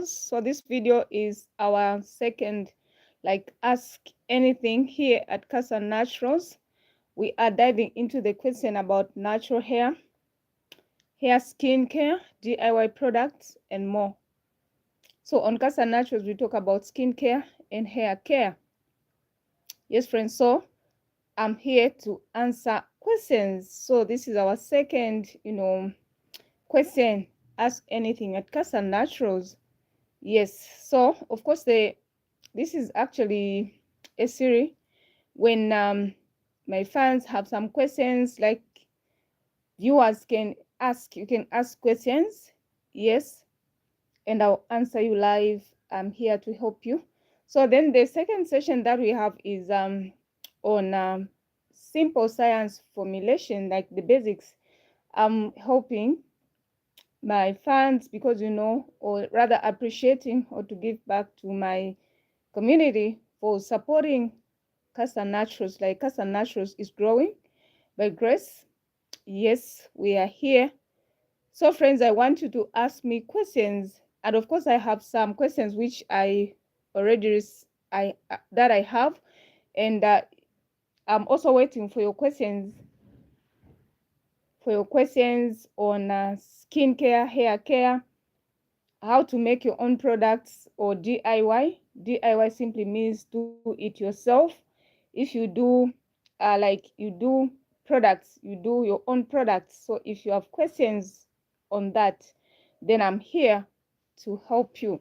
Naturals. So this video is our second, like, ask anything here at Cassia Naturals. We are diving into the question about natural hair skincare, DIY products, and more. So on Cassia Naturals, we talk about skincare and hair care. Yes, friends, so I'm here to answer questions. So this is our second, question, ask anything at Cassia Naturals. Yes, so of course this is actually a series when my fans have some questions, like viewers can ask, you can ask questions, yes, and I'll answer you live. I'm here to help you. So then the second session that we have is on simple science formulation, like the basics. I'm helping my fans because, or rather appreciating or to give back to my community for supporting Cassia Naturals. Like, Cassia Naturals is growing by grace. Yes, we are here. So friends, I want you to ask me questions, and of course I have some questions which I already that I have, and I'm also waiting for your questions on skincare, hair care, how to make your own products, or DIY. DIY simply means do it yourself. If you do like you do products, you do your own products. So if you have questions on that, then I'm here to help you.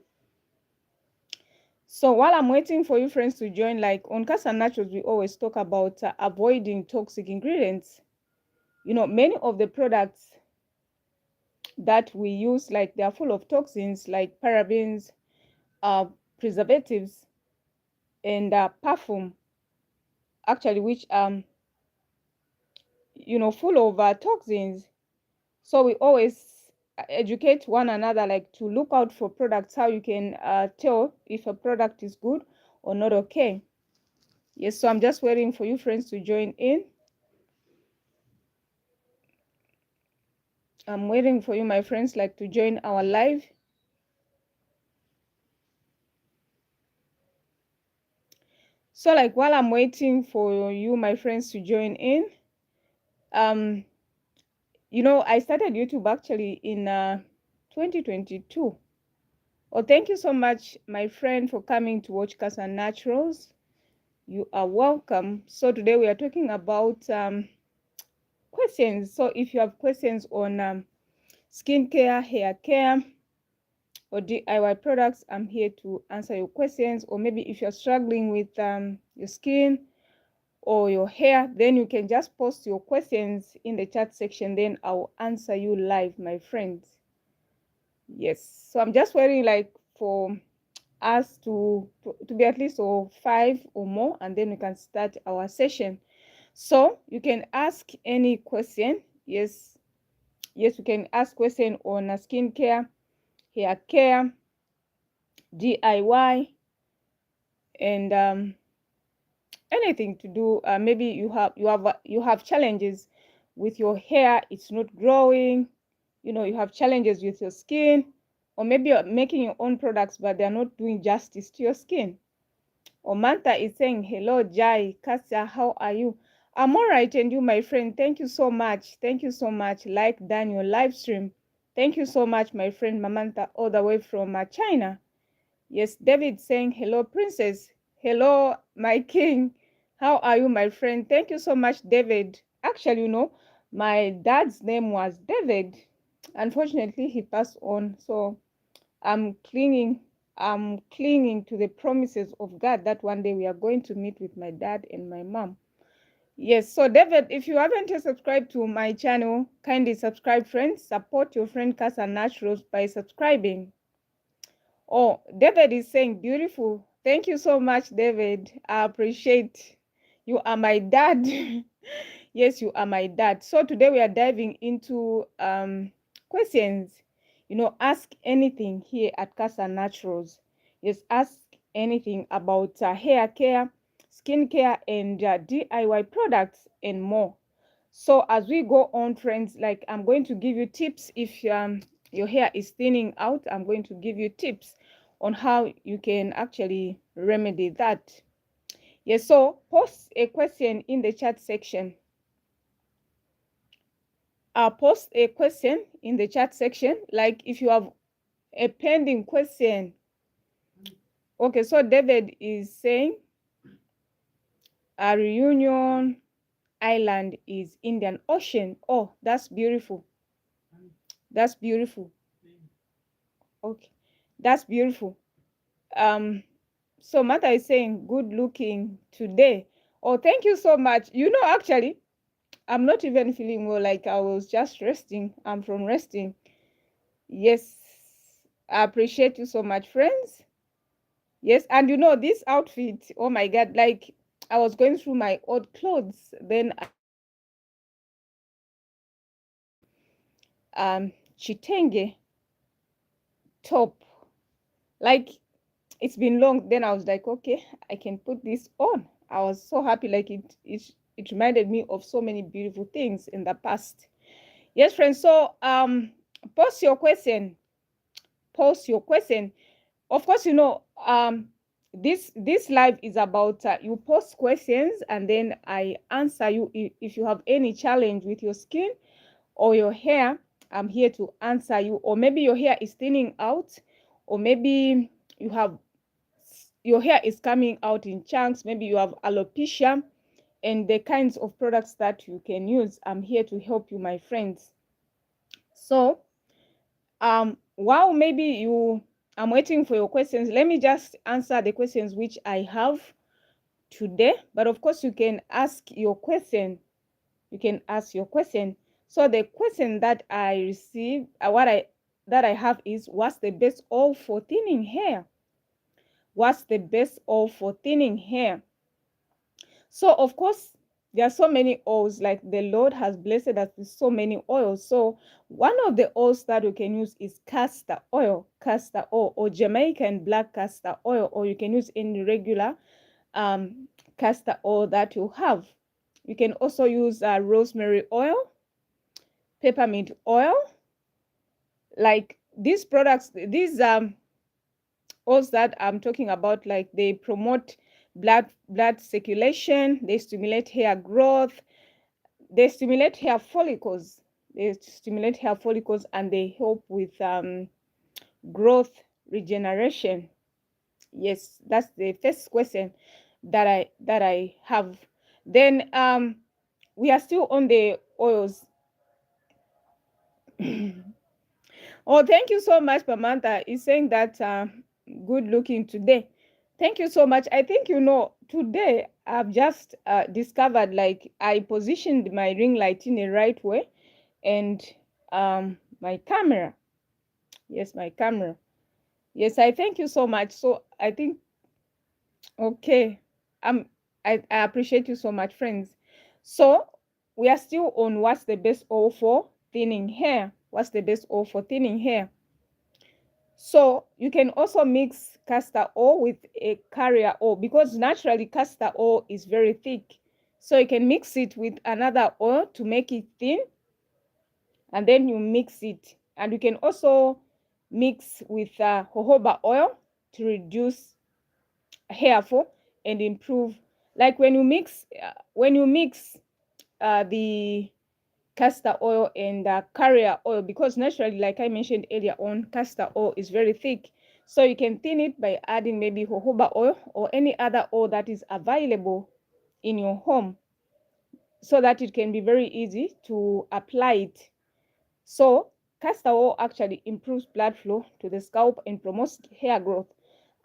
So while I'm waiting for you friends to join, like on Cassia Naturals, we always talk about avoiding toxic ingredients. Many of the products that we use, like, they are full of toxins like parabens, preservatives, and perfume, actually, which full of toxins. So we always educate one another, like, to look out for products, how you can tell if a product is good or not. Okay, yes, so I'm just waiting for you friends to join in. I'm waiting for you, my friends, like, to join our live. So, like, while I'm waiting for you, my friends, to join in, I started YouTube actually in 2022. Oh, thank you so much, my friend, for coming to watch Cassia Naturals. You are welcome. So today we are talking about questions. So if you have questions on skincare, hair care, or DIY products, I'm here to answer your questions. Or maybe if you're struggling with your skin or your hair, then you can just post your questions in the chat section, then I'll answer you live, my friends. Yes, so I'm just waiting, like, for us to be at least 5 or more, and then we can start our session. So you can ask any question. Yes, you can ask question on skincare, hair care, DIY, and anything to do. Maybe you have challenges with your hair, it's not growing. You have challenges with your skin, or maybe you're making your own products but they're not doing justice to your skin. Or Manta is saying, hello Jai, Cassia, how are you? I'm all right, and you, my friend? Thank you so much. Thank you so much. Like Daniel live stream. Thank you so much, my friend Mamanta, all the way from China. Yes, David saying, hello, princess. Hello, my king. How are you, my friend? Thank you so much, David. Actually, my dad's name was David. Unfortunately, he passed on. So I'm clinging to the promises of God that one day we are going to meet with my dad and my mom. Yes, so David, if you haven't yet subscribed to my channel, kindly subscribe, friends. Support your friend Cassia Naturals by subscribing. Oh, David is saying beautiful. Thank you so much, David. I appreciate. You are my dad. Yes, you are my dad. So today we are diving into questions. Ask anything here at Cassia Naturals. Yes, ask anything about hair care, skin care, and DIY products and more. So as we go on, friends, like, I'm going to give you tips if your hair is thinning out, I'm going to give you tips on how you can actually remedy that. Yes, so post a question in the chat section. Post a question in the chat section, like if you have a pending question. Okay, so David is saying a Reunion Island is Indian Ocean. Oh, that's beautiful. That's beautiful. Okay, that's beautiful. So Martha is saying good looking today. Oh, thank you so much. You know, actually, I'm not even feeling well, like I was just resting. I'm from resting. Yes, I appreciate you so much, friends. Yes, and you know, this outfit, oh my God, like I was going through my old clothes, then chitenge top, like it's been long, then I was like, okay, I can put this on. I was so happy, like it reminded me of so many beautiful things in the past. Yes, friends, so post your question. Post your question. Of course, you know, this live is about you post questions and then I answer you. If you have any challenge with your skin or your hair, I'm here to answer you. Or maybe your hair is thinning out, or maybe you have your hair is coming out in chunks, maybe you have alopecia, and the kinds of products that you can use. I'm here to help you, my friends. So while maybe I'm waiting for your questions, let me just answer the questions which I have today. But of course, you can ask your question. You can ask your question. So the question that I received, that I have is, what's the best oil for thinning hair? What's the best oil for thinning hair? So of course, there are so many oils, like the Lord has blessed us with so many oils. So one of the oils that we can use is castor oil, or Jamaican black castor oil, or you can use any regular castor oil that you have. You can also use rosemary oil, peppermint oil. Like these products, these oils that I'm talking about, like they promote blood circulation, they stimulate hair growth, they stimulate hair follicles. They stimulate hair follicles and they help with growth regeneration. Yes, that's the first question that I have. Then we are still on the oils. Oh, thank you so much, Pamantha. Is saying that good looking today. Thank you so much. I think, you know, today I've just discovered, like, I positioned my ring light in the right way, and my camera. Yes, my camera. Yes, I thank you so much. So I think, okay, I appreciate you so much, friends. So we are still on what's the best oil for thinning hair. What's the best oil for thinning hair? So you can also mix castor oil with a carrier oil, because naturally castor oil is very thick. So you can mix it with another oil to make it thin, and then you mix it. And you can also mix with jojoba oil to reduce hair fall and improve. Like when you mix the castor oil and carrier oil, because naturally, like I mentioned earlier on, castor oil is very thick. So you can thin it by adding maybe jojoba oil or any other oil that is available in your home, so that it can be very easy to apply it. So castor oil actually improves blood flow to the scalp and promotes hair growth.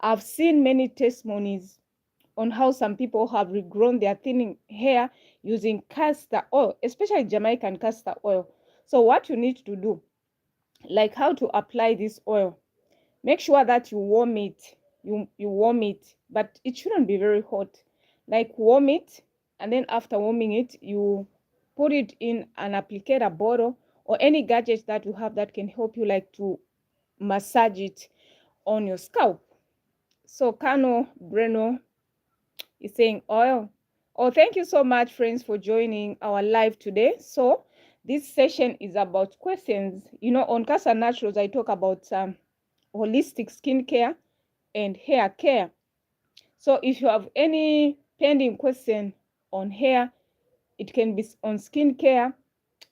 I've seen many testimonies on how some people have regrown their thinning hair using castor oil, especially Jamaican castor oil. So what you need to do, like how to apply this oil, make sure that you warm it. You warm it, but it shouldn't be very hot. Like warm it, and then after warming it, you put it in an applicator bottle or any gadget that you have that can help you, like to massage it on your scalp. So Kano Breno is saying oil. Oh, thank you so much, friends, for joining our live today. So This session is about questions. You know, on Cassia Naturals, I talk about holistic skincare and hair care. So if you have any pending question on hair, it can be on skincare,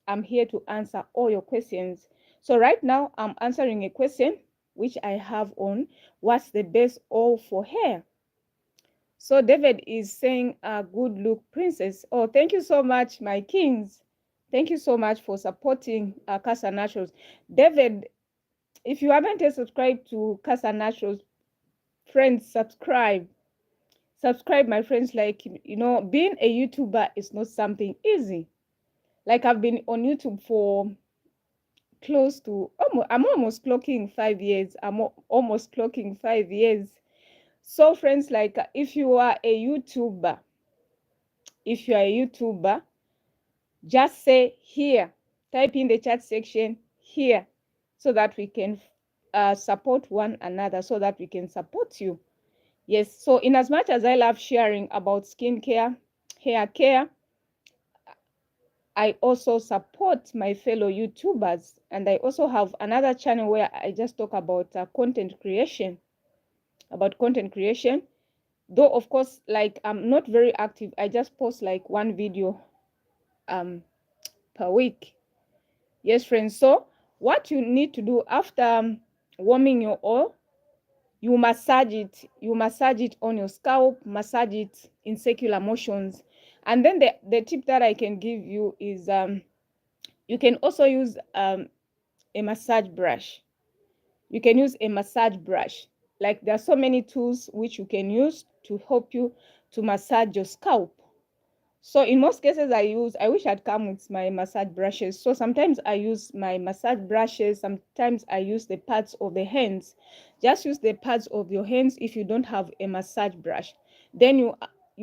I'm here to answer all your questions. So right now, I'm answering a question which I have on what's the best oil for hair. So David is saying, good look, princess. Oh, thank you so much, my kings. Thank you so much for supporting Cassia Naturals. David, if you haven't yet subscribed to Cassia Naturals, friends, subscribe. Subscribe, my friends. Like, you know, being a YouTuber is not something easy. Like, I've been on YouTube for close to, I'm almost clocking 5 years. I'm almost clocking 5 years. So friends, like if you are a YouTuber, just say here, type in the chat section here, so that we can support one another, so that we can support you. Yes, so in as much as I love sharing about skincare, hair care, I also support my fellow YouTubers, and I also have another channel where I just talk about content creation, though of course, like, I'm not very active. I just post like one video per week. Yes, friends. So what you need to do after warming your oil, you massage it on your scalp, massage it in circular motions. And then the tip that I can give you is you can also use a massage brush. You can use a massage brush. Like, there are so many tools which you can use to help you to massage your scalp. So in most cases, I wish I'd come with my massage brushes. So sometimes I use my massage brushes. Sometimes I use the pads of the hands. Just use the pads of your hands if you don't have a massage brush. Then you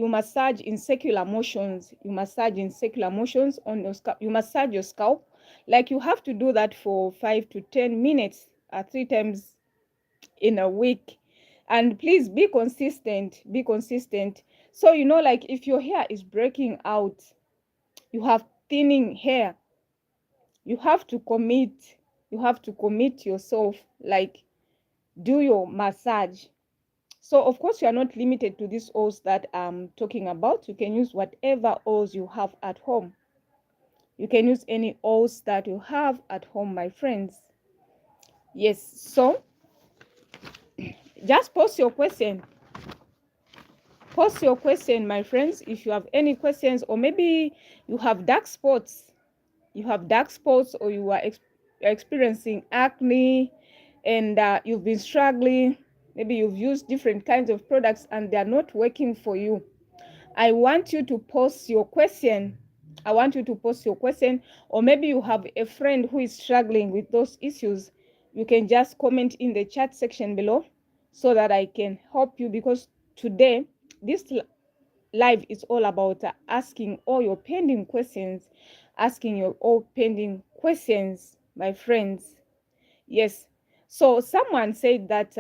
massage in circular motions. You massage in circular motions on your scalp. You massage your scalp. Like, you have to do that for 5 to 10 minutes, 3 times in a week. And please be consistent. So, you know, like, if your hair is breaking out, you have thinning hair, you have to commit yourself, like, do your massage. So of course, you are not limited to these oils that I'm talking about. You can use whatever oils you have at home. You can use any oils that you have at home, my friends. Yes, so just post your question, my friends, if you have any questions. Or maybe you have dark spots, or you are experiencing acne, and you've been struggling. Maybe you've used different kinds of products and they are not working for you. I want you to post your question. Or maybe you have a friend who is struggling with those issues. You can just comment in the chat section below, so that I can help you, because today this live is all about asking all your pending questions, my friends. Yes, so someone said that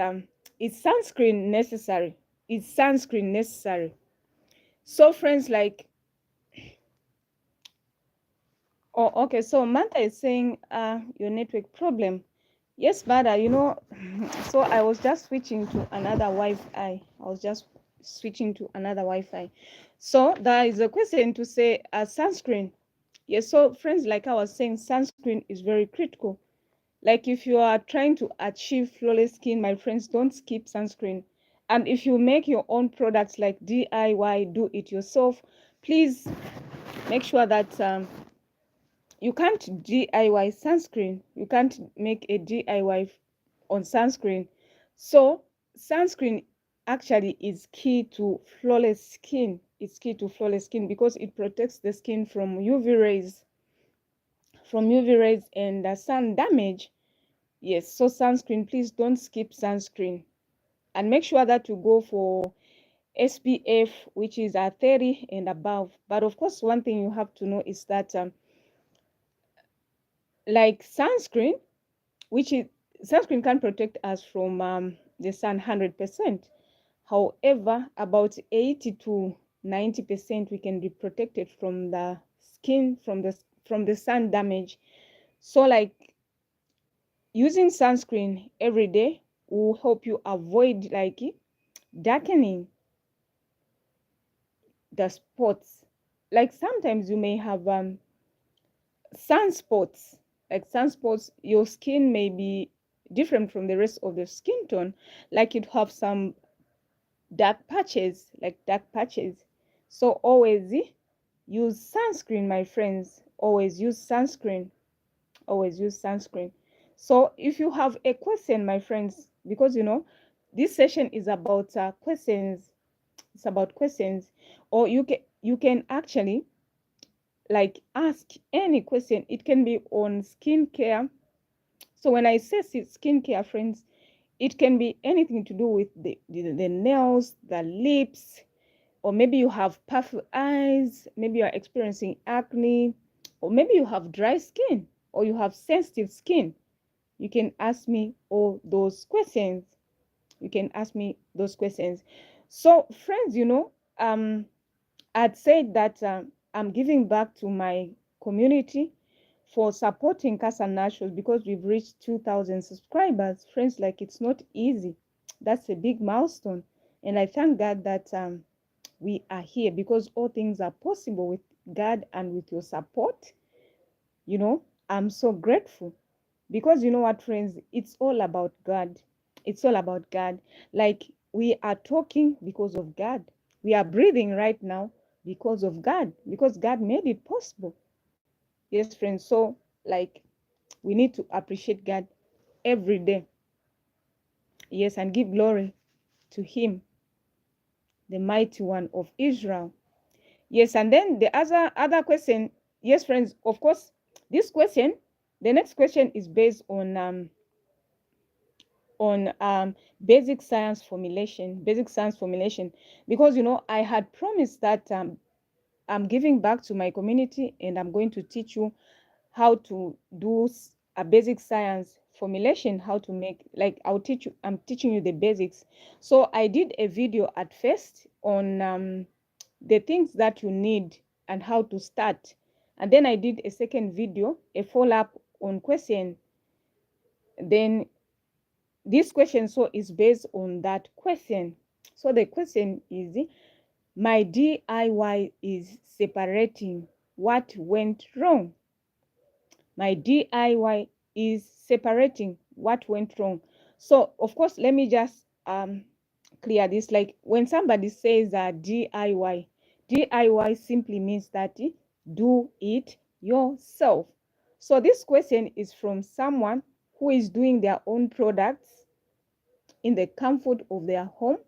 is sunscreen necessary? So friends, like, oh, okay, so Manta is saying your network problem. Yes, Bada, you know, so I was just switching to another Wi-Fi. So there is a question to say sunscreen. Yes, so friends, like I was saying, sunscreen is very critical. Like, if you are trying to achieve flawless skin, my friends, don't skip sunscreen. And if you make your own products, like DIY, do it yourself, please make sure that you can't DIY sunscreen. You can't make a DIY on sunscreen. So sunscreen actually is key to flawless skin. It's key to flawless skin because it protects the skin from UV rays, and sun damage. Yes, so sunscreen, please don't skip sunscreen, and make sure that you go for SPF, which is 30 and above. But of course, one thing you have to know is that like sunscreen can protect us from the sun 100%. However, about 80 to 90% we can be protected from the from the sun damage. So like using sunscreen every day will help you avoid like darkening the spots. Like sometimes you may have sunspots. Like sunspots, your skin may be different from the rest of the skin tone. Like you'd have some dark patches, like dark patches. So always use sunscreen, my friends. Always use sunscreen. Always use sunscreen. So if you have a question, my friends, because you know this session is about questions. It's about questions, or you can actually like ask any question. It can be on skincare. So when I say skincare, friends, it can be anything to do with the nails, the lips, or maybe you have puffy eyes, maybe you are experiencing acne, or maybe you have dry skin, or you have sensitive skin. You can ask me all those questions. You can ask me those questions. So friends, you know, I'd said that I'm giving back to my community for supporting Cassia Naturals because we've reached 2,000 subscribers. Friends, like it's not easy. That's a big milestone. And I thank God that we are here because all things are possible with God and with your support. You know, I'm so grateful because you know what, friends, it's all about God. It's all about God. Like we are talking because of God. We are breathing right now because of God, because God made it possible. Yes, friends. So like we need to appreciate God every day. Yes, and give glory to him, the mighty one of Israel. Yes, and then the other question, yes, friends, of course, this question, the next question is based on basic science formulation, because you know I had promised that I'm giving back to my community and I'm going to teach you how to do a basic science formulation, how to make, like I'm teaching you the basics. So I did a video at first on the things that you need and how to start, and then I did a second video, a follow-up on question. Then this question so is based on that question. So the question is, my DIY is separating. What went wrong? My DIY is separating. What went wrong? So of course, let me just clear this. Like when somebody says DIY simply means that do it yourself. So this question is from someone who is doing their own products in the comfort of their home,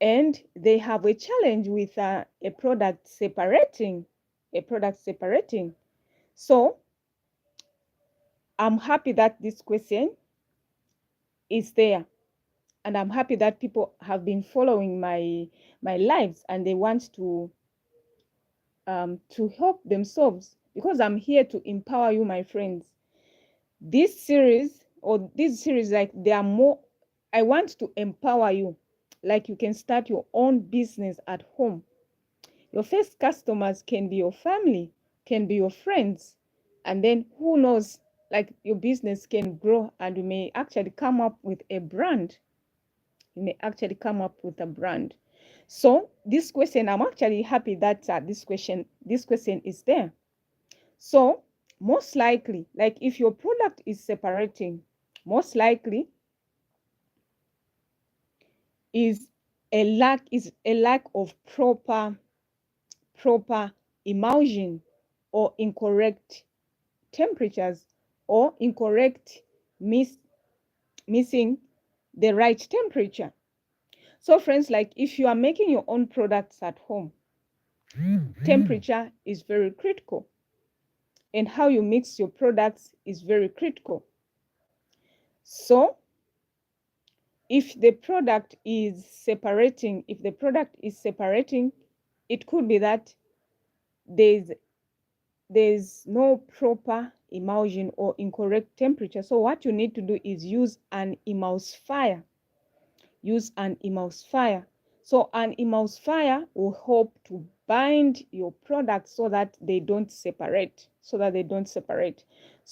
and they have a challenge with a product separating. So I'm happy that this question is there, and I'm happy that people have been following my lives and they want to help themselves, because I'm here to empower you, my friends. This series, like there are more, I want to empower you. Like you can start your own business at home. Your first customers can be your family, can be your friends, and then who knows, like your business can grow and you may actually come up with a brand. You may actually come up with a brand. So this question, I'm actually happy that this question is there. So most likely, like if your product is separating, most likely is a lack of proper emulsion, or incorrect temperatures, or incorrect missing the right temperature. So friends, like if you are making your own products at home, temperature is very critical, and how you mix your products is very critical. So if the product is separating, it could be that there's no proper emulsion or incorrect temperature. So what you need to do is use an emulsifier. So an emulsifier will help to bind your products so that they don't separate, So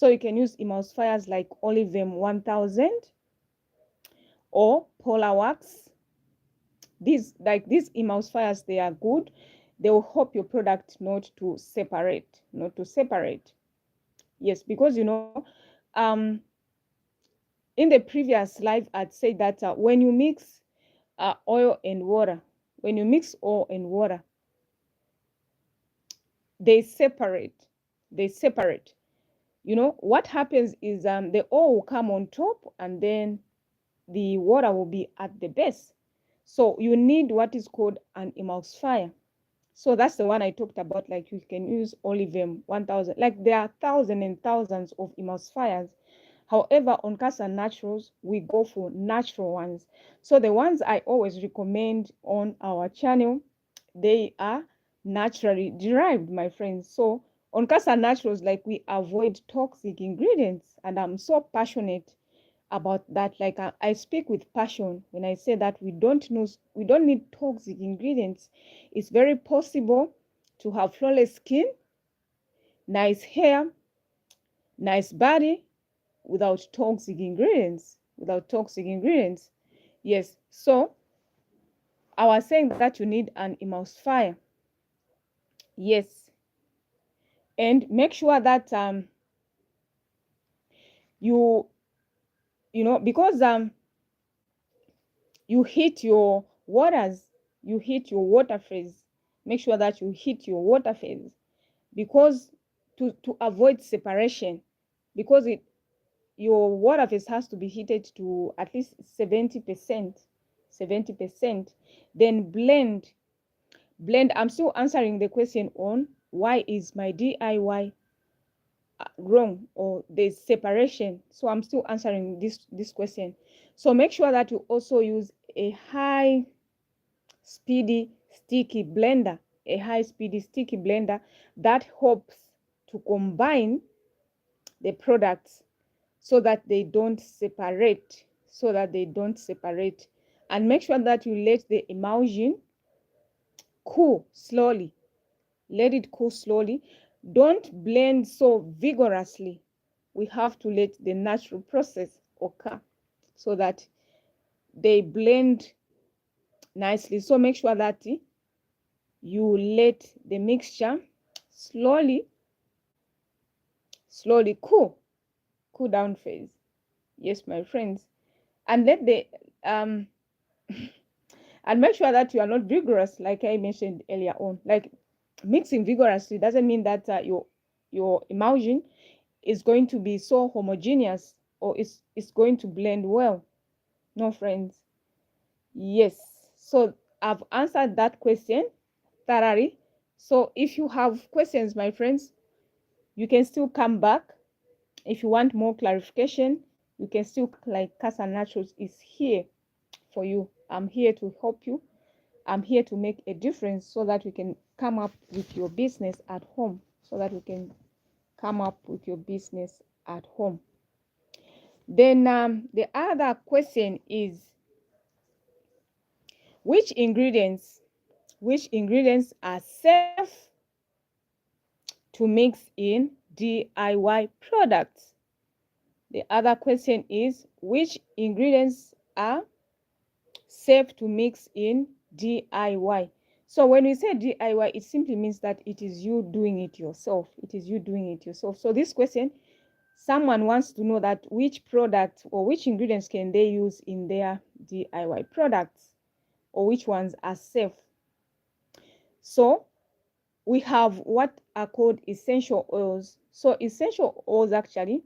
you can use emulsifiers like Olivem 1000 or Polar Wax. These emulsifiers, they are good. They will help your product not to separate. Yes, because in the previous live I'd said that when you mix oil and water, they separate. What happens is the oil will come on top and then the water will be at the base. So you need what is called an emulsifier. So that's the one I talked about. Like you can use Olivem 1000. Like there are thousands and thousands of emulsifiers. However, on Cassia Naturals, we go for natural ones. So the ones I always recommend on our channel, they are naturally derived, my friends. So on Cassia Naturals, like we avoid toxic ingredients, and I'm so passionate about that. Like I speak with passion when I say that we don't need toxic ingredients. It's very possible to have flawless skin, nice hair, nice body without toxic ingredients. Yes. So I was saying that you need an emulsifier. Yes. And make sure that because you heat your water phase. Make sure that you heat your water phase, because to avoid separation, because your water phase has to be heated to at least 70%. Then blend. I'm still answering the question on why is my DIY wrong, or there's separation. So I'm still answering this question. So make sure that you also use a high speedy sticky blender that helps to combine the products so that they don't separate. And make sure that you let the emulsion cool slowly. Don't blend so vigorously. We have to let the natural process occur so that they blend nicely. So make sure that you let the mixture slowly cool down phase. Yes, my friends. And let the and make sure that you are not vigorous, like I mentioned earlier on. Like mixing vigorously doesn't mean that your emulsion is going to be so homogeneous, or it's going to blend well. No, friends. Yes. So I've answered that question thoroughly. So if you have questions, my friends, you can still come back. If you want more clarification, you can still, like Cassia Naturals is here for you. I'm here to help you. I'm here to make a difference so that we can come up with your business at home. Then the other question is, which ingredients are safe to mix in DIY products? The other question is, which ingredients are safe to mix in DIY? So when we say DIY, it simply means that it is you doing it yourself. So this question, someone wants to know that which product or which ingredients can they use in their DIY products, or which ones are safe. So we have what are called essential oils. So essential oils actually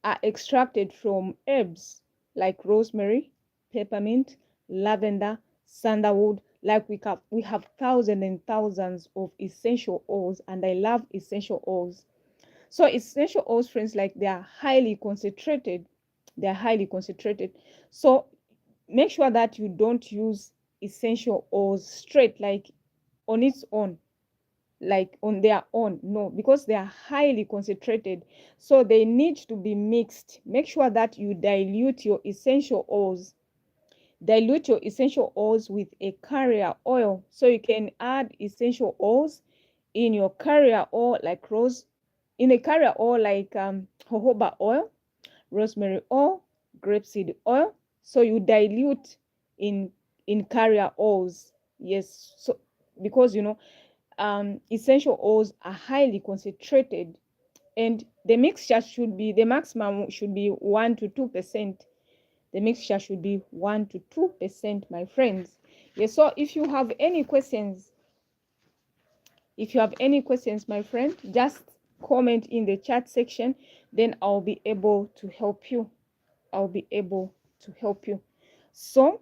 are extracted from herbs like rosemary, peppermint, lavender, sandalwood. Like we have thousands and thousands of essential oils, and I love essential oils. So essential oils, friends, like they are highly concentrated. So make sure that you don't use essential oils straight, like on its own, like on their own. No, because they are highly concentrated, so they need to be mixed. Make sure that you dilute your essential oils. dilute your essential oils with a carrier oil. So you can add essential oils in your carrier oil like in a carrier oil like jojoba oil, rosemary oil, grapeseed oil. So you dilute in carrier oils. Yes, so because essential oils are highly concentrated, and the maximum should be 1 to 2%. The mixture should be 1 to 2%, my friends. Yes, so if you have any questions, my friend, just comment in the chat section, then I'll be able to help you. So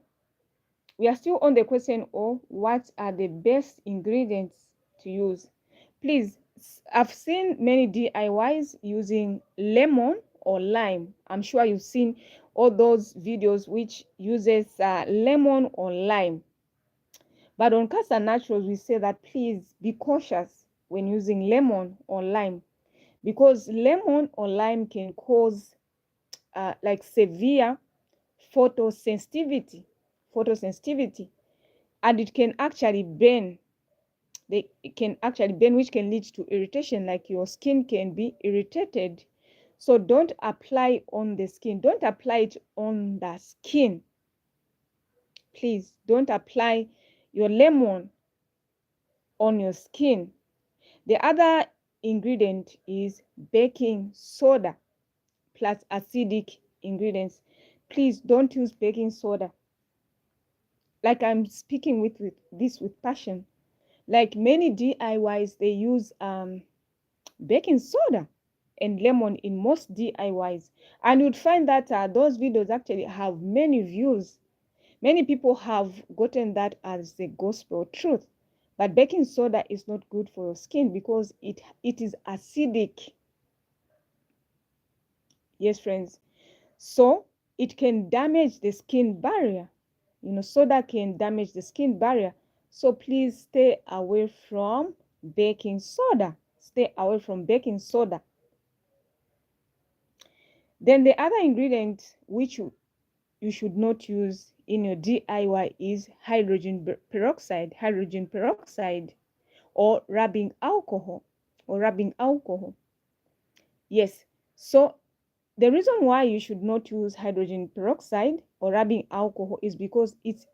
we are still on the question of what are the best ingredients to use. Please, I've seen many DIYs using lemon or lime. I'm sure you've seen all those videos which uses lemon or lime. But on Castor Naturals, we say that please be cautious when using lemon or lime, because lemon or lime can cause like severe photosensitivity, and it can actually burn. It can actually burn, which can lead to irritation, like your skin can be irritated. So don't apply on the skin. Don't apply it on the skin. Please don't apply your lemon on your skin. The other ingredient is baking soda plus acidic ingredients. Please don't use baking soda. Like, I'm speaking with this with passion. Like many DIYs, they use baking soda and lemon in most DIYs, and you'd find that those videos actually have many views. Many people have gotten that as the gospel truth. But baking soda is not good for your skin because it is acidic. Yes, friends. So it can damage the skin barrier. Soda can damage the skin barrier. So please stay away from baking soda. Stay away from baking soda. Then the other ingredient which you should not use in your DIY is hydrogen peroxide, or rubbing alcohol, Yes. So the reason why you should not use hydrogen peroxide or rubbing alcohol is because it's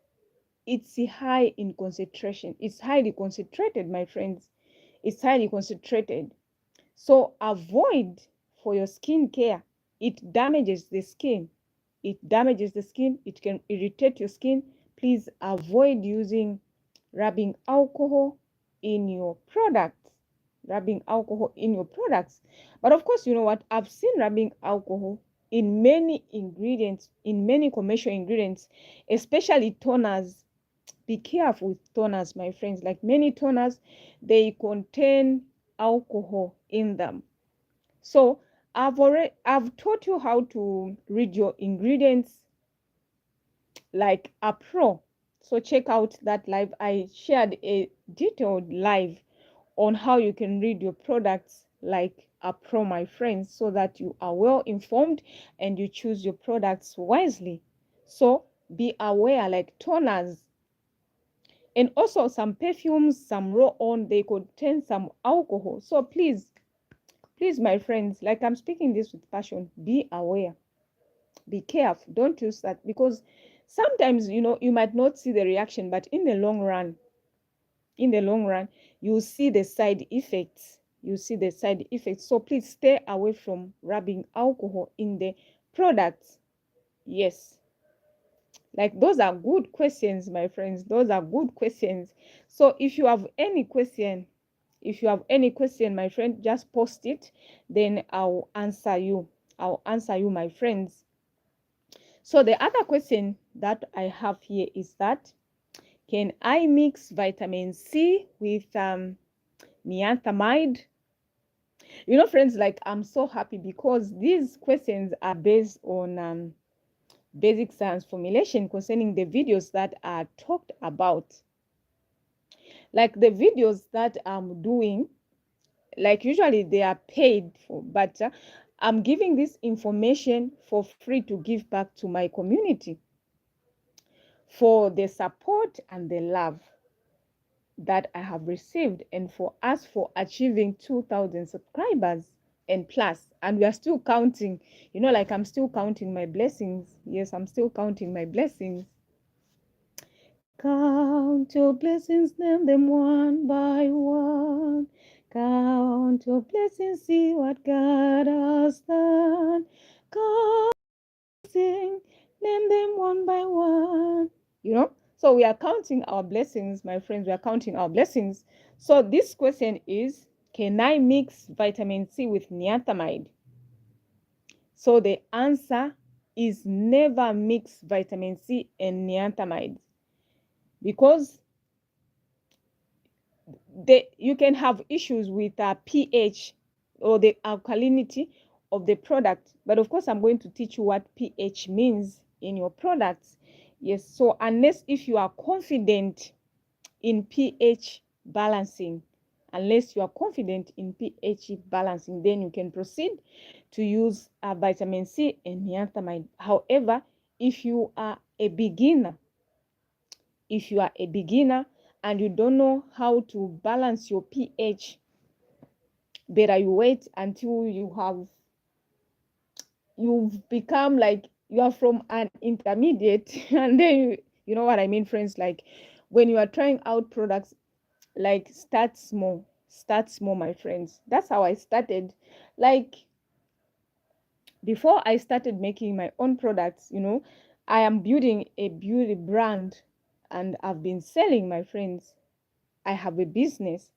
high in concentration. It's highly concentrated, my friends. It's highly concentrated. So avoid for your skin care. It damages the skin. It can irritate your skin. Please avoid using rubbing alcohol in your products. But of course, you know what? I've seen rubbing alcohol in many ingredients, in many commercial ingredients, especially toners. Be careful with toners, my friends. Like many toners, they contain alcohol in them. So I've taught you how to read your ingredients like a pro. So check out that live. I shared a detailed live on how you can read your products like a pro, my friends, so that you are well informed and you choose your products wisely. So be aware, like toners and also some perfumes, some roll-on, they contain some alcohol. So please, my friends, like I'm speaking this with passion, be aware, be careful, don't use that, because sometimes you might not see the reaction, but in the long run, you see the side effects. So please stay away from rubbing alcohol in the products. Yes, like those are good questions, my friends. Those are good questions. So if you have any question, my friend, just post it, then I'll answer you, my friends. So the other question that I have here is that, can I mix vitamin C with niacinamide? Friends, like I'm so happy because these questions are based on basic science formulation concerning the videos that are talked about. Like the videos that I'm doing, like usually they are paid for, but I'm giving this information for free to give back to my community. for the support and the love that I have received, and for us for achieving 2,000 subscribers and plus. And we are still counting, like I'm still counting my blessings. Yes, I'm still counting my blessings. Count your blessings, name them one by one. Count your blessings, see what God has done. Count, name them one by one. So we are counting our blessings, my friends. We are counting our blessings. So this question is, can I mix vitamin C with niacinamide? So the answer is never mix vitamin C and niacinamide, because you can have issues with pH or the alkalinity of the product. But of course, I'm going to teach you what pH means in your products. Yes, so unless if you are confident in pH balancing, then you can proceed to use vitamin C and niacinamide. However, if you are a beginner, and you don't know how to balance your pH, better you wait until you've become like you are from an intermediate and then you know what I mean, friends. Like when you are trying out products, like start small, my friends. That's how I started. Like before I started making my own products, I am building a beauty brand and I've been selling, my friends. I have a business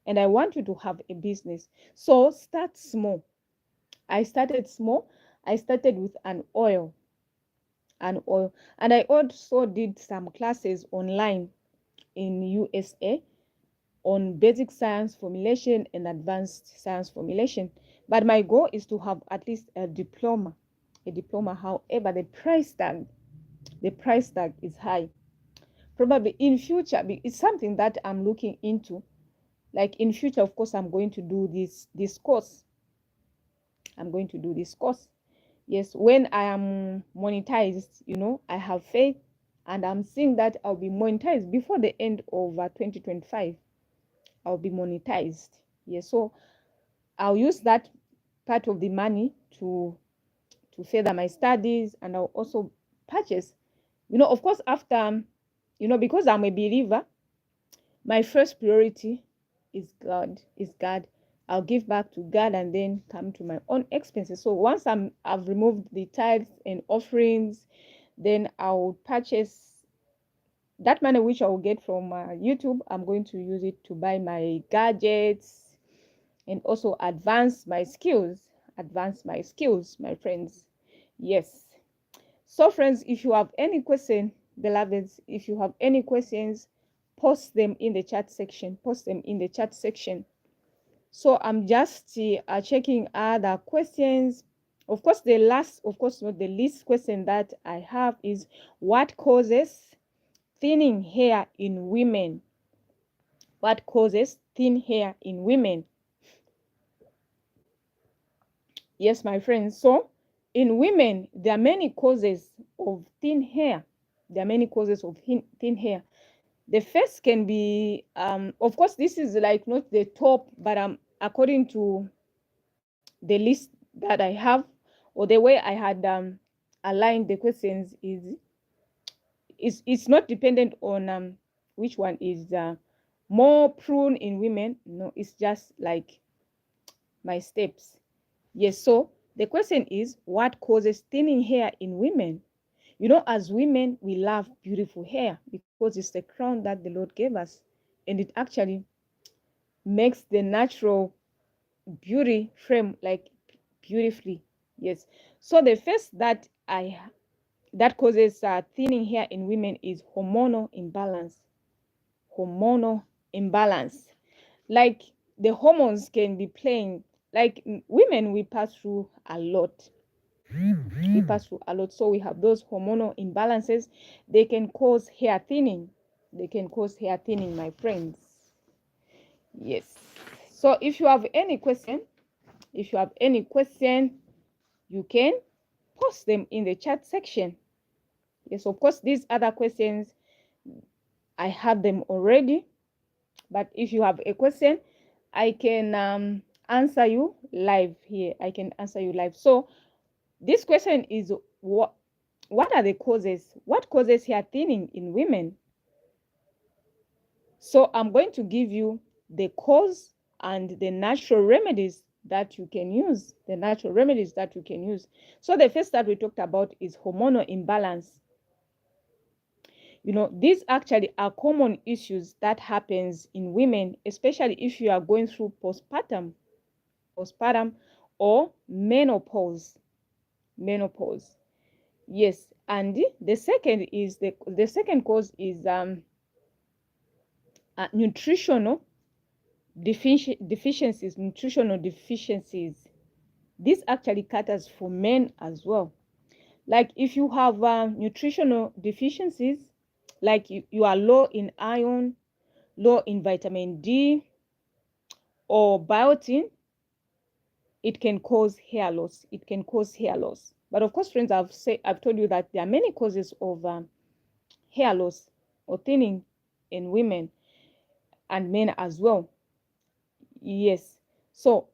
and I want you to have a business. So start small. I started small. I started with an oil. And I also did some classes online in USA on basic science formulation and advanced science formulation. But my goal is to have at least a diploma. However, the price tag is high. Probably in future, it's something that I'm looking into. Like in future, of course, I'm going to do this course. Yes, when I am monetized, I have faith, and I'm seeing that I'll be monetized before the end of 2025. I'll be monetized. Yes, so I'll use that part of the money to further my studies, and I'll also purchase. Of course, after, because I'm a believer, my first priority is God. I'll give back to God and then come to my own expenses. So once I've removed the tithes and offerings, then I'll purchase that money which I will get from YouTube. I'm going to use it to buy my gadgets and also advance my skills, my friends. Yes. So friends, if you have any question, beloveds, if you have any questions, post them in the chat section. So I'm just checking other questions. Of course, not the least question that I have is, what causes thinning hair in women? What causes thin hair in women? Yes, my friends. So in women, there are many causes of thin hair. Thin hair. The first can be, of course, this is like not the top, but according to the list that I have, or the way I had aligned the questions, it's not dependent on which one is more prone in women. No, it's just like my steps. Yes, so the question is, what causes thinning hair in women? As women, we love beautiful hair because it's the crown that the Lord gave us, and it actually makes the natural beauty frame like beautifully. Yes. So the first that causes thinning hair in women is hormonal imbalance. Like the hormones can be playing. Like women, we pass through a lot. So we have those hormonal imbalances. They can cause hair thinning. My friends. Yes. So if you have any question, you can post them in the chat section. Yes, of course, these other questions, I have them already. But if you have a question, I can answer you live here. I can answer you live. So this question is, what are the causes? What causes hair thinning in women? So I'm going to give you the cause and the natural remedies that you can use. The natural remedies that you can use. So the first that we talked about is hormonal imbalance. These actually are common issues that happens in women, especially if you are going through postpartum or menopause. Yes, and the second is the second cause is nutritional deficiencies. This actually caters for men as well. Like if you have nutritional deficiencies, like you are low in iron, low in vitamin D or biotin, it can cause hair loss. But of course, friends, I've told you that there are many causes of hair loss or thinning in women and men as well. Yes. So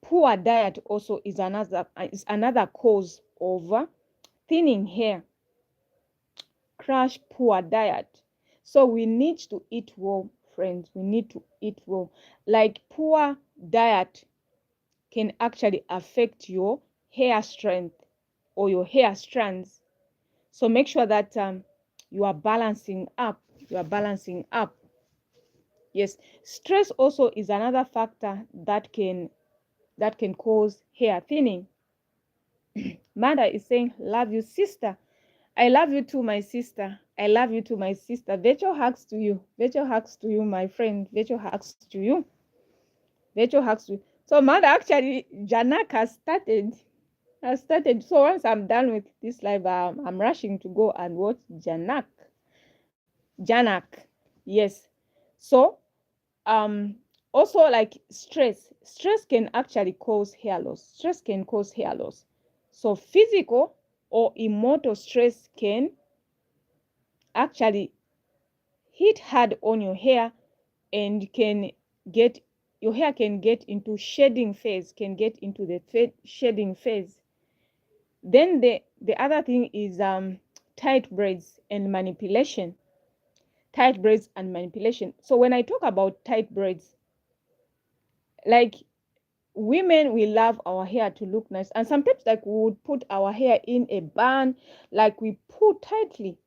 poor diet also is another cause of thinning hair. Crash poor diet. So we need to eat well, friends. We need to eat well. Like poor diet can actually affect your hair strength or your hair strands. So make sure that you are balancing up. Yes, stress also is another factor that can cause hair thinning. Mother is saying, love you, sister. I love you too, my sister. I love you too, my sister. Virtual hugs to you. Virtual hugs to you, my friend. Virtual hugs to you. Virtual hugs to you. So, mother, actually, Janak has started. So once I'm done with this live, I'm rushing to go and watch Janak. Yes. So, um, also like stress can actually cause hair loss. So physical or emotional stress can actually hit hard on your hair and your hair can get into shedding phase, shedding phase. Then the other thing is tight braids and manipulation. So when I talk about tight braids, like women, we love our hair to look nice, and sometimes like we would put our hair in a bun, like we pull tightly.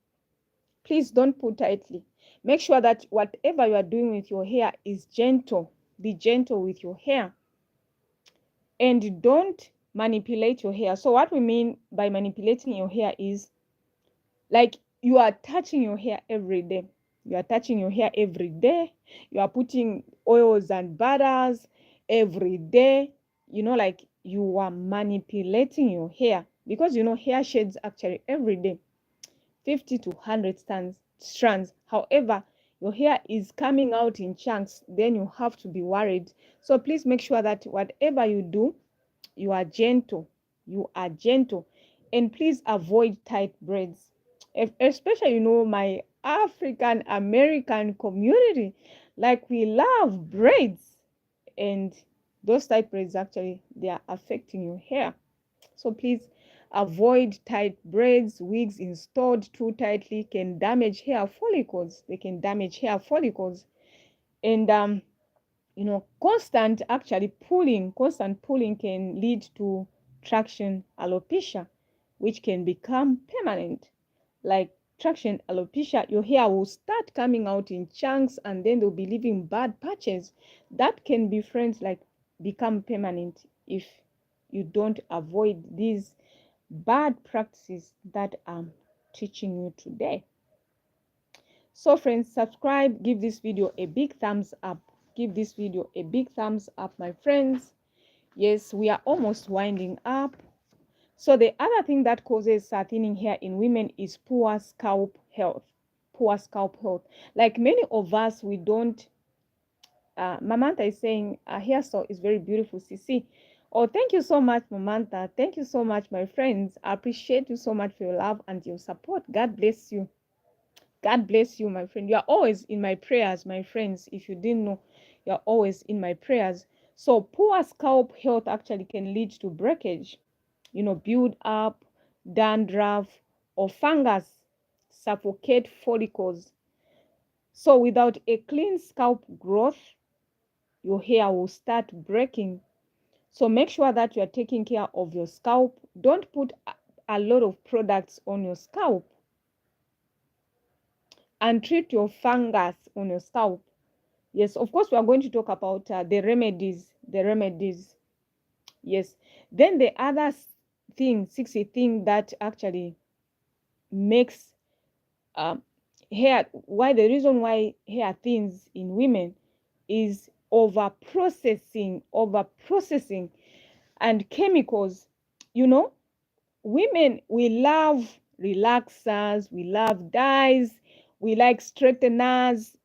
Please don't pull tightly. Make sure that whatever you are doing with your hair is gentle. Be gentle with your hair and don't manipulate your hair. So what we mean by manipulating your hair is like you are touching your hair every day. You are putting oils and butters every day. Like you are manipulating your hair, because hair sheds actually every day, 50 to 100 strands. However, your hair is coming out in chunks, then you have to be worried. So please make sure that whatever you do, you are gentle. And please avoid tight braids. Especially, my African American community, like we love braids, and those tight braids actually, they are affecting your hair. So please avoid tight braids. Wigs installed too tightly can damage hair follicles. And constant pulling can lead to traction alopecia, which can become permanent. Like traction alopecia, your hair will start coming out in chunks, and then they'll be leaving bad patches that can be, friends, like become permanent if you don't avoid these bad practices that I'm teaching you today. So friends, subscribe, give this video a big thumbs up. My friends. Yes, we are almost winding up. So the other thing that causes thinning hair in women is poor scalp health. Like many of us, we don't Mamanta is saying hairstyle is very beautiful, Sisi. Oh, thank you so much, Mamanta. Thank you so much, my friends. I appreciate you so much for your love and your support. God bless you. God bless you, my friend. You are always in my prayers, my friends. If you didn't know, you are always in my prayers. So poor scalp health actually can lead to breakage, build up, dandruff, or fungus, suffocate follicles. So without a clean scalp growth, your hair will start breaking. So make sure that you are taking care of your scalp. Don't put a lot of products on your scalp, and treat your fungus on your scalp. Yes, of course, we are going to talk about the remedies. The remedies. Yes. Then the other thing, 60 thing that actually makes um, hair, why the reason why hair thins in women is over processing and chemicals. Women, we love relaxers, we love dyes, we like straighteners,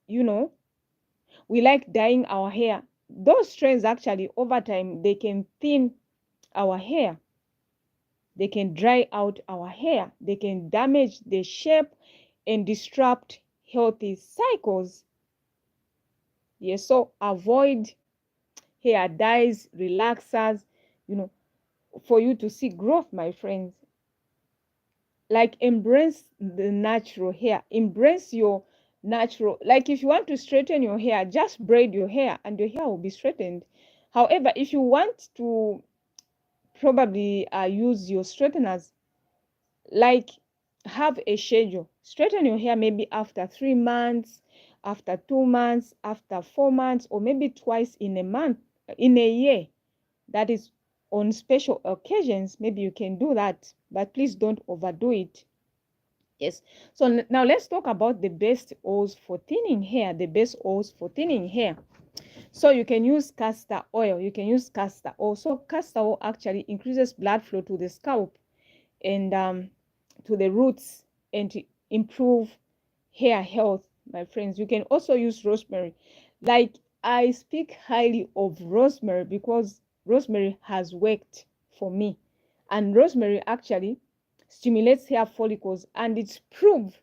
we like dyeing our hair. Those trends actually over time, they can thin our hair. They can dry out our hair. They can damage the shape and disrupt healthy cycles. Yes, so avoid hair dyes, relaxers, you know, for you to see growth, my friends. Like embrace the natural hair. Embrace your natural. Like if you want to straighten your hair, just braid your hair and your hair will be straightened. However, if you want to probably use your straighteners, like have a schedule. Straighten your hair maybe after 3 months, after 2 months, after 4 months, or maybe twice in a month, in a year. That is on special occasions. Maybe you can do that, but please don't overdo it. Yes. So now let's talk about the best oils for thinning hair. The best oils for thinning hair. So you can use castor oil. You can use castor oil. So castor oil actually increases blood flow to the scalp and to the roots and to improve hair health, my friends. You can also use rosemary. Like I speak highly of rosemary because rosemary has worked for me. And rosemary actually stimulates hair follicles and it's proved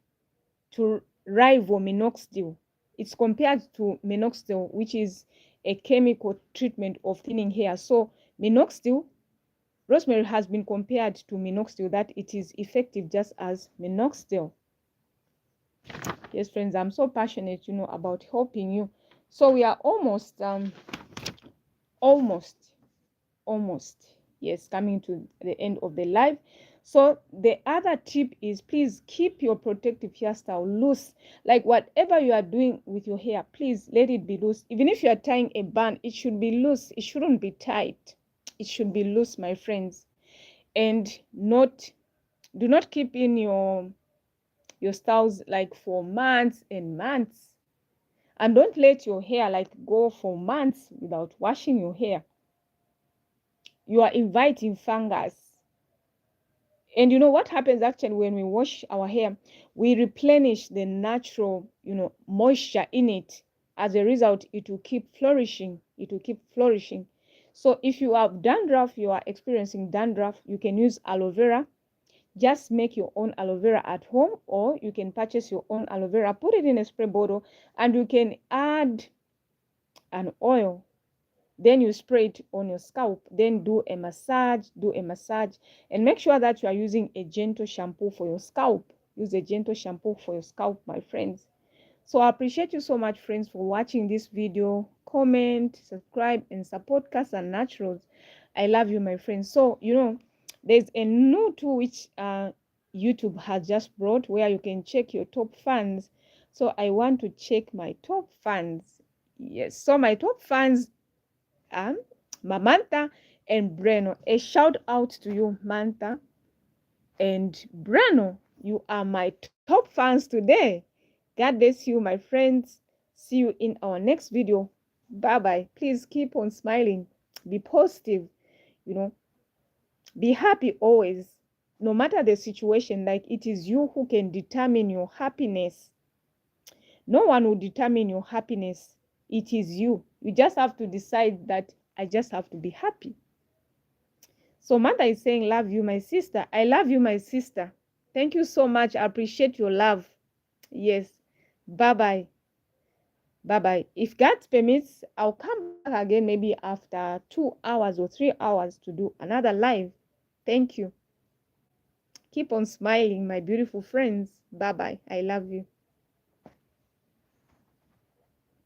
to rival minoxidil. It's compared to minoxidil, which is a chemical treatment of thinning hair. So minoxidil, rosemary has been compared to minoxidil, that it is effective just as minoxidil. Yes, friends, I'm so passionate, about helping you. So we are almost, yes, coming to the end of the live. So the other tip is please keep your protective hairstyle loose. Like whatever you are doing with your hair, please let it be loose. Even if you are tying a band, it should be loose. It shouldn't be tight. It should be loose, my friends. And do not keep in your styles like for months and months. And don't let your hair like go for months without washing your hair. You are inviting fungus. And you know what happens actually when we wash our hair? We replenish the natural, moisture in it. As a result, it will keep flourishing. It will keep flourishing. So if you have dandruff, you are experiencing dandruff, you can use aloe vera. Just make your own aloe vera at home, or you can purchase your own aloe vera, put it in a spray bottle, and you can add an oil. Then you spray it on your scalp. Then do a massage, and make sure that you are using a gentle shampoo for your scalp. Use a gentle shampoo for your scalp, my friends. So I appreciate you so much, friends, for watching this video. Comment, subscribe, and support Cassia Naturals. I love you, my friends. So, there's a new tool which YouTube has just brought where you can check your top fans. So I want to check my top fans. Yes, so my top fans are Mamanta and Breno. A shout out to you, Manta and Breno. You are my top fans today. God bless you, my friends. See you in our next video. Bye bye. Please keep on smiling. Be positive. Be happy always. No matter the situation, like it is you who can determine your happiness. No one will determine your happiness. It is you. You just have to decide that I just have to be happy. Samantha is saying, love you, my sister. I love you, my sister. Thank you so much. I appreciate your love. Yes. Bye-bye. Bye-bye. If God permits, I'll come back again maybe after 2 hours or 3 hours to do another live. Thank you. Keep on smiling, my beautiful friends. Bye-bye. I love you.